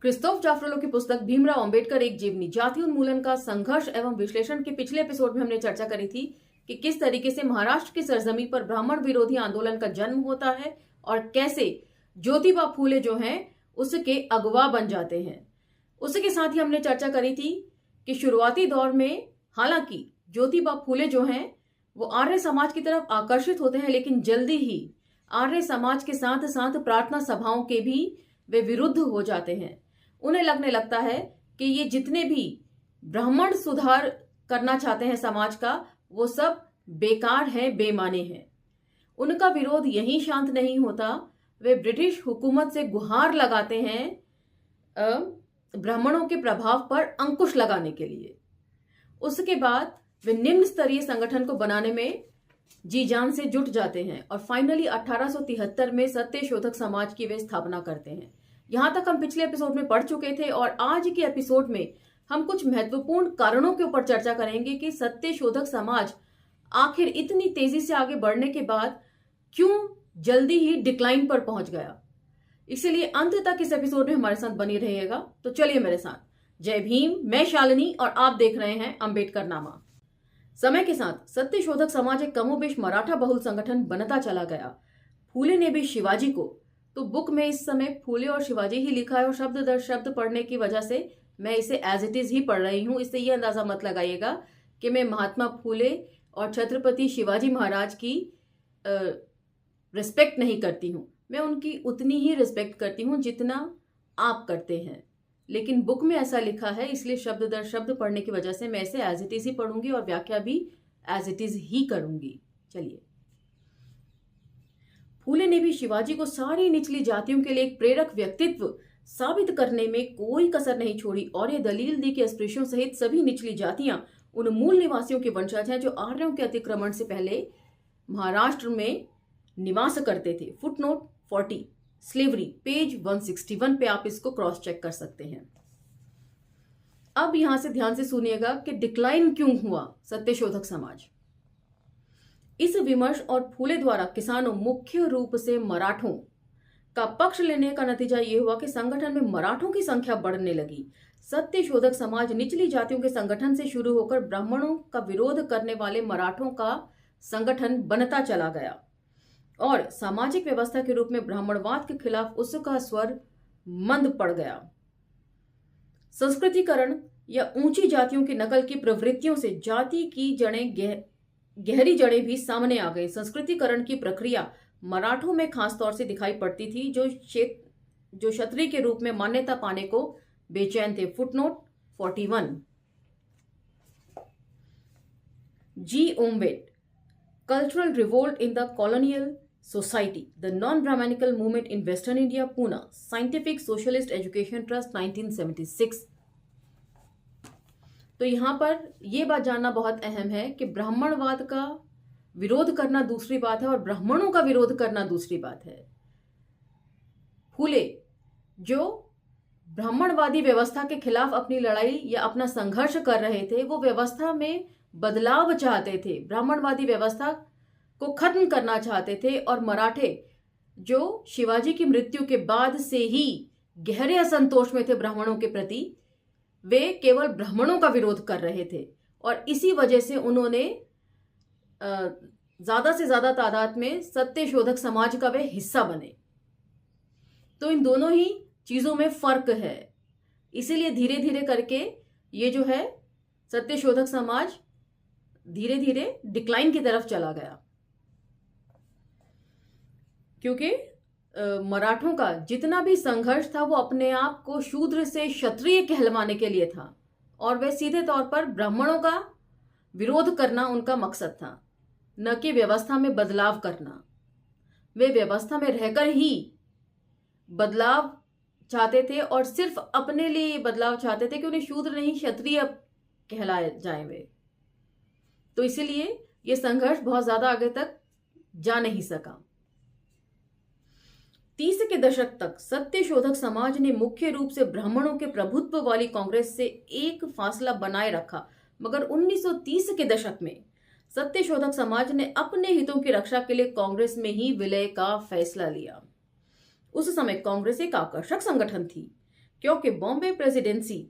क्रिस्तोफ जाफरोलो की पुस्तक भीमराव अंबेडकर एक जीवनी जाति उन्मूलन का संघर्ष एवं विश्लेषण के पिछले एपिसोड में हमने चर्चा करी थी कि किस तरीके से महाराष्ट्र की सरजमी पर ब्राह्मण विरोधी आंदोलन का जन्म होता है और कैसे ज्योतिबा फूले जो हैं उसके अगवा बन जाते हैं। उसके साथ ही हमने चर्चा करी थी कि शुरुआती दौर में हालांकि ज्योतिबा फूले जो हैं वो आर्य समाज की तरफ आकर्षित होते हैं, लेकिन जल्दी ही आर्य समाज के साथ साथ प्रार्थना सभाओं के भी वे विरुद्ध हो जाते हैं। उन्हें लगने लगता है कि ये जितने भी ब्राह्मण सुधार करना चाहते हैं समाज का, वो सब बेकार हैं, बेमाने हैं। उनका विरोध यहीं शांत नहीं होता, वे ब्रिटिश हुकूमत से गुहार लगाते हैं ब्राह्मणों के प्रभाव पर अंकुश लगाने के लिए। उसके बाद वे निम्न स्तरीय संगठन को बनाने में जी जान से जुट जाते हैं और फाइनली 1873 में सत्य शोधक समाज की वे स्थापना करते हैं। यहां तक हम पिछले एपिसोड में पढ़ चुके थे और आज के एपिसोड में हम कुछ महत्वपूर्ण कारणों के ऊपर चर्चा करेंगे कि सत्य शोधक समाज आखिर इतनी तेजी से आगे बढ़ने के बाद क्यों जल्दी ही डिक्लाइन पर पहुंच गया। इसीलिए अंत तक इस एपिसोड में हमारे साथ बनी रहिएगा। तो चलिए मेरे साथ। जय भीम, मैं शालिनी और आप देख रहे हैं अंबेडकर नामा। समय के साथ सत्य शोधक समाज एक कमोबेश मराठा बहुल संगठन बनता चला गया। फूले ने भी शिवाजी को, तो बुक में इस समय फूले और शिवाजी ही लिखा है और शब्द दर शब्द पढ़ने की वजह से मैं इसे एज इट इज ही पढ़ रही हूं। इससे यह अंदाजा मत लगाइएगा कि मैं महात्मा फूले और छत्रपति शिवाजी महाराज की रिस्पेक्ट नहीं करती हूं। मैं उनकी उतनी ही रिस्पेक्ट करती हूं जितना आप करते हैं, लेकिन बुक में ऐसा लिखा है, इसलिए शब्द दर शब्द पढ़ने की वजह से मैं इसे एज इट इज ही पढ़ूंगी और व्याख्या भी एज इट इज ही करूंगी। चलिए। फूले ने भी शिवाजी को सारी निचली जातियों के लिए एक प्रेरक व्यक्तित्व साबित करने में कोई कसर नहीं छोड़ी और ये दलील दी कि अस्पृश्यों सहित सभी निचली जातियां उन मूल निवासियों के वंशज हैं जो आर्यों के अतिक्रमण से पहले महाराष्ट्र में निवास करते थे। फुटनोट 40 स्लेवरी पेज 161 पे आप इसको क्रॉस चेक कर सकते हैं। अब यहां से ध्यान से सुनिएगा कि डिक्लाइन क्यों हुआ सत्यशोधक समाज। इस विमर्श और फूले द्वारा किसानों, मुख्य रूप से मराठों का पक्ष लेने का नतीजा यह हुआ कि संगठन में मराठों की संख्या बढ़ने लगी। सत्यशोधक समाज निचली जातियों के संगठन से शुरू होकर ब्राह्मणों का विरोध करने वाले मराठों का संगठन बनता चला गया और सामाजिक व्यवस्था के रूप में ब्राह्मणवाद के खिलाफ उसका स्वर मंद पड़ गया। संस्कृतिकरण या ऊंची जातियों की नकल की प्रवृत्तियों से जाति की जड़ें गहरी जड़ें भी सामने आ गई। संस्कृतिकरण की प्रक्रिया मराठों में खास तौर से दिखाई पड़ती थी, जो क्षत्रिय के रूप में मान्यता पाने को बेचैन थे। Footnote 41। G Omvedt, cultural revolt in the colonial society, the non Brahmanical movement in western India, Poona, scientific socialist education trust 1976। तो यहां पर यह बात जानना बहुत अहम है कि ब्राह्मणवाद का विरोध करना दूसरी बात है और ब्राह्मणों का विरोध करना दूसरी बात है। फूले जो ब्राह्मणवादी व्यवस्था के खिलाफ अपनी लड़ाई या अपना संघर्ष कर रहे थे, वो व्यवस्था में बदलाव चाहते थे, ब्राह्मणवादी व्यवस्था को खत्म करना चाहते थे। और मराठे जो शिवाजी की मृत्यु के बाद से ही गहरे असंतोष में थे ब्राह्मणों के प्रति, वे केवल ब्राह्मणों का विरोध कर रहे थे और इसी वजह से उन्होंने ज्यादा से ज्यादा तादाद में सत्यशोधक समाज का वे हिस्सा बने। तो इन दोनों ही चीजों में फर्क है। इसीलिए धीरे धीरे करके ये जो है सत्यशोधक समाज धीरे धीरे डिक्लाइन की तरफ चला गया, क्योंकि मराठों का जितना भी संघर्ष था वो अपने आप को शूद्र से क्षत्रिय कहलवाने के लिए था और वे सीधे तौर पर ब्राह्मणों का विरोध करना उनका मकसद था, न कि व्यवस्था में बदलाव करना। वे व्यवस्था में रहकर ही बदलाव चाहते थे और सिर्फ अपने लिए ये बदलाव चाहते थे कि उन्हें शूद्र नहीं क्षत्रिय कहलाए जाए वे। तो इसीलिए ये संघर्ष बहुत ज्यादा आगे तक जा नहीं सका। 30 के दशक तक सत्यशोधक समाज ने मुख्य रूप से ब्राह्मणों के प्रभुत्व वाली कांग्रेस से एक फासला बनाए रखा, मगर 1930 के दशक में सत्यशोधक समाज ने अपने हितों की रक्षा के लिए कांग्रेस में ही विलय का फैसला लिया। उस समय कांग्रेस एक आकर्षक संगठन थी क्योंकि बॉम्बे प्रेसिडेंसी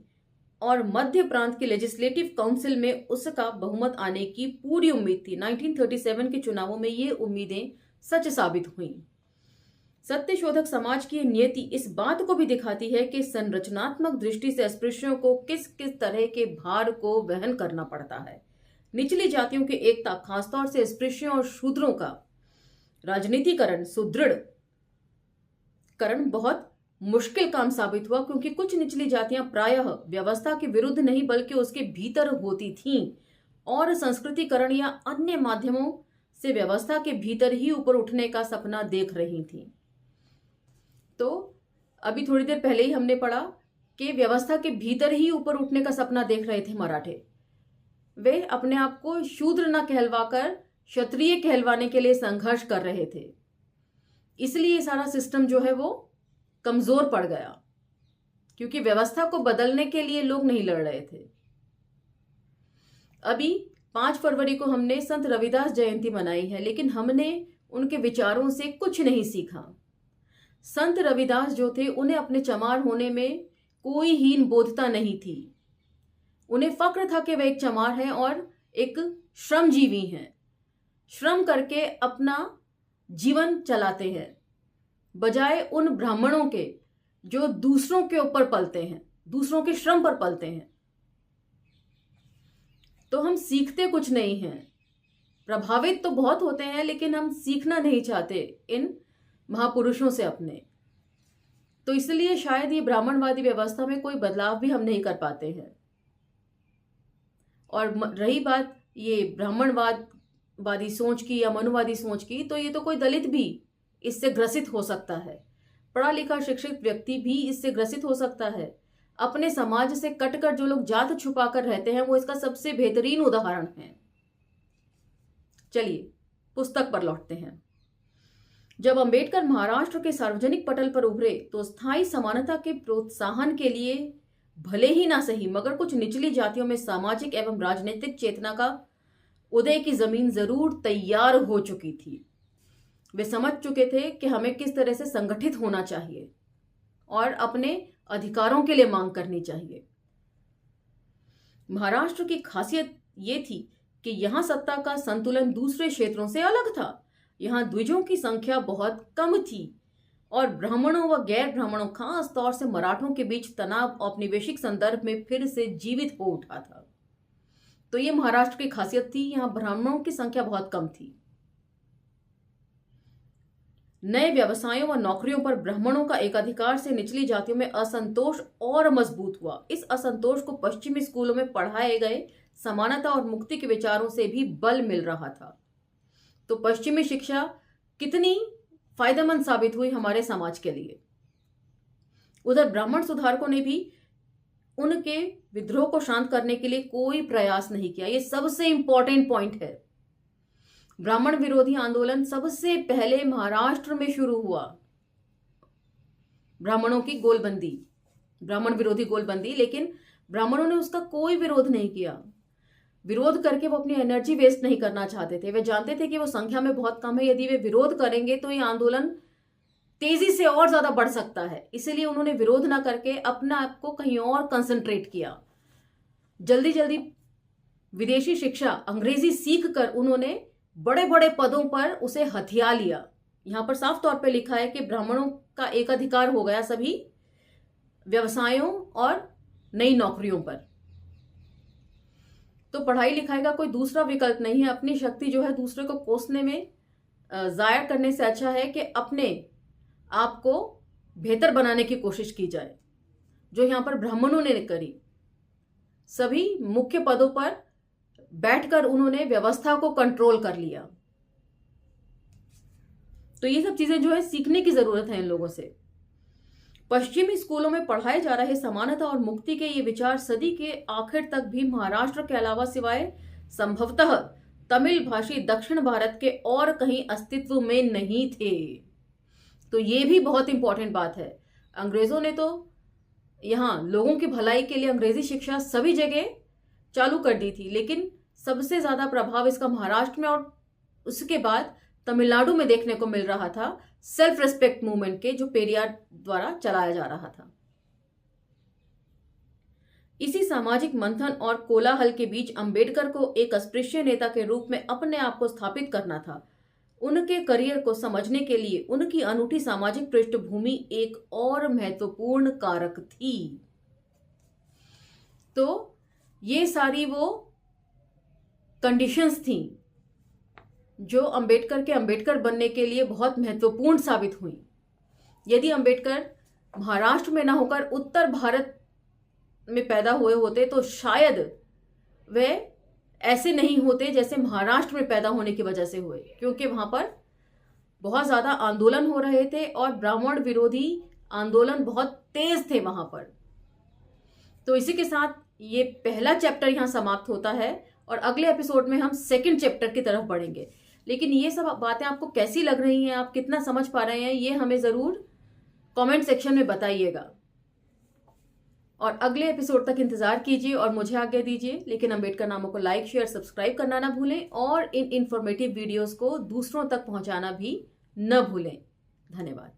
और मध्य प्रांत की लेजिस्लेटिव काउंसिल में उसका बहुमत आने की पूरी उम्मीद थी। 1937 के चुनावों में ये उम्मीदें सच साबित हुईं। सत्यशोधक समाज की नियति इस बात को भी दिखाती है कि संरचनात्मक दृष्टि से अस्पृश्यों को किस किस तरह के भार को वहन करना पड़ता है। निचली जातियों की एकता, खासतौर से अस्पृश्यों और शूद्रों का राजनीतिकरण, सुदृढ़करण बहुत मुश्किल काम साबित हुआ, क्योंकि कुछ निचली जातियां प्रायः व्यवस्था के विरुद्ध नहीं बल्कि उसके भीतर होती थीं और संस्कृतिकरण या अन्य माध्यमों से व्यवस्था के भीतर ही ऊपर उठने का सपना देख रही थीं। तो अभी थोड़ी देर पहले ही हमने पढ़ा कि व्यवस्था के भीतर ही ऊपर उठने का सपना देख रहे थे मराठे। वे अपने आप को शूद्र न कहलवाकर क्षत्रिय कहलवाने के लिए संघर्ष कर रहे थे। इसलिए सारा सिस्टम जो है वो कमजोर पड़ गया, क्योंकि व्यवस्था को बदलने के लिए लोग नहीं लड़ रहे थे। अभी 5 फरवरी को हमने संत रविदास जयंती मनाई है, लेकिन हमने उनके विचारों से कुछ नहीं सीखा। संत रविदास जो थे, उन्हें अपने चमार होने में कोई हीन बोधता नहीं थी। उन्हें फक्र था कि वे एक चमार हैं और एक श्रमजीवी हैं। श्रम करके अपना जीवन चलाते हैं, बजाय उन ब्राह्मणों के जो दूसरों के ऊपर पलते हैं, दूसरों के श्रम पर पलते हैं। तो हम सीखते कुछ नहीं हैं, प्रभावित तो बहुत होते हैं, लेकिन हम सीखना नहीं चाहते इन महापुरुषों से अपने। तो इसलिए शायद ये ब्राह्मणवादी व्यवस्था में कोई बदलाव भी हम नहीं कर पाते हैं। और रही बात ये ब्राह्मणवादी सोच की या मनुवादी सोच की, तो ये तो कोई दलित भी इससे ग्रसित हो सकता है, पढ़ा लिखा शिक्षित व्यक्ति भी इससे ग्रसित हो सकता है। अपने समाज से कटकर जो लोग जात छुपाकर रहते हैं, वो इसका सबसे बेहतरीन उदाहरण है। चलिए पुस्तक पर लौटते हैं। जब अंबेडकर महाराष्ट्र के सार्वजनिक पटल पर उभरे तो स्थायी समानता के प्रोत्साहन के लिए भले ही ना सही, मगर कुछ निचली जातियों में सामाजिक एवं राजनीतिक चेतना का उदय की जमीन जरूर तैयार हो चुकी थी। वे समझ चुके थे कि हमें किस तरह से संगठित होना चाहिए और अपने अधिकारों के लिए मांग करनी चाहिए। महाराष्ट्र की खासियत ये थी कि यहां सत्ता का संतुलन दूसरे क्षेत्रों से अलग था। यहां द्विजों की संख्या बहुत कम थी और ब्राह्मणों व गैर ब्राह्मणों, खास तौर से मराठों के बीच तनाव औपनिवेशिक संदर्भ में फिर से जीवित हो उठा था। तो ये महाराष्ट्र की खासियत थी, यहां ब्राह्मणों की संख्या बहुत कम थी। नए व्यवसायों व नौकरियों पर ब्राह्मणों का एकाधिकार से निचली जातियों में असंतोष और मजबूत हुआ। इस असंतोष को पश्चिमी स्कूलों में पढ़ाए गए समानता और मुक्ति के विचारों से भी बल मिल रहा था। तो पश्चिमी शिक्षा कितनी फायदेमंद साबित हुई हमारे समाज के लिए। उधर ब्राह्मण सुधारकों ने भी उनके विद्रोह को शांत करने के लिए कोई प्रयास नहीं किया। ये सबसे इंपॉर्टेंट पॉइंट है। ब्राह्मण विरोधी आंदोलन सबसे पहले महाराष्ट्र में शुरू हुआ। ब्राह्मणों की गोलबंदी, ब्राह्मण विरोधी गोलबंदी, लेकिन ब्राह्मणों ने उसका कोई विरोध नहीं किया। विरोध करके वो अपनी एनर्जी वेस्ट नहीं करना चाहते थे। वे जानते थे कि वो संख्या में बहुत कम है, यदि वे विरोध करेंगे तो ये आंदोलन तेजी से और ज्यादा बढ़ सकता है। इसलिए उन्होंने विरोध ना करके अपना आप को कहीं और कंसंट्रेट किया। जल्दी जल्दी विदेशी शिक्षा, अंग्रेजी सीख कर उन्होंने बड़े बड़े पदों पर उसे हथिया लिया। यहां पर साफ तौर पर लिखा है कि ब्राह्मणों का एकाधिकार हो गया सभी व्यवसायों और नई नौकरियों पर। तो पढ़ाई लिखाई का कोई दूसरा विकल्प नहीं है। अपनी शक्ति जो है दूसरे को कोसने में जाया करने से अच्छा है कि अपने आप को बेहतर बनाने की कोशिश की जाए, जो यहां पर ब्राह्मणों ने करी। सभी मुख्य पदों पर बैठकर उन्होंने व्यवस्था को कंट्रोल कर लिया। तो ये सब चीजें जो है सीखने की जरूरत है इन लोगों से। पश्चिमी स्कूलों में पढ़ाए जा रहे समानता और मुक्ति के ये विचार सदी के आखिर तक भी महाराष्ट्र के अलावा सिवाय संभवतः तमिल भाषी दक्षिण भारत के और कहीं अस्तित्व में नहीं थे। तो ये भी बहुत इंपॉर्टेंट बात है। अंग्रेजों ने तो यहाँ लोगों की भलाई के लिए अंग्रेजी शिक्षा सभी जगह चालू कर दी थी, लेकिन सबसे ज्यादा प्रभाव इसका महाराष्ट्र में और उसके बाद तमिलनाडु में देखने को मिल रहा था, सेल्फ रेस्पेक्ट मूवमेंट के, जो पेरियार द्वारा चलाया जा रहा था। इसी सामाजिक मंथन और कोलाहल के बीच अंबेडकर को एक अस्पृश्य नेता के रूप में अपने आप को स्थापित करना था। उनके करियर को समझने के लिए उनकी अनूठी सामाजिक पृष्ठभूमि एक और महत्वपूर्ण कारक थी। तो ये सारी वो कंडीशंस थी जो अंबेडकर के अंबेडकर बनने के लिए बहुत महत्वपूर्ण साबित हुई। यदि अंबेडकर महाराष्ट्र में ना होकर उत्तर भारत में पैदा हुए होते तो शायद वे ऐसे नहीं होते जैसे महाराष्ट्र में पैदा होने की वजह से हुए, क्योंकि वहां पर बहुत ज्यादा आंदोलन हो रहे थे और ब्राह्मण विरोधी आंदोलन बहुत तेज थे वहां पर। तो इसी के साथ ये पहला चैप्टर यहां समाप्त होता है और अगले एपिसोड में हम सेकंड चैप्टर की तरफ बढ़ेंगे। लेकिन ये सब बातें आपको कैसी लग रही हैं, आप कितना समझ पा रहे हैं, ये हमें जरूर कमेंट सेक्शन में बताइएगा। और अगले एपिसोड तक इंतजार कीजिए और मुझे आज्ञा दीजिए। लेकिन अंबेडकर नामों को लाइक, शेयर, सब्सक्राइब करना ना भूलें और इन इंफॉर्मेटिव वीडियोस को दूसरों तक पहुंचाना भी न भूलें। धन्यवाद।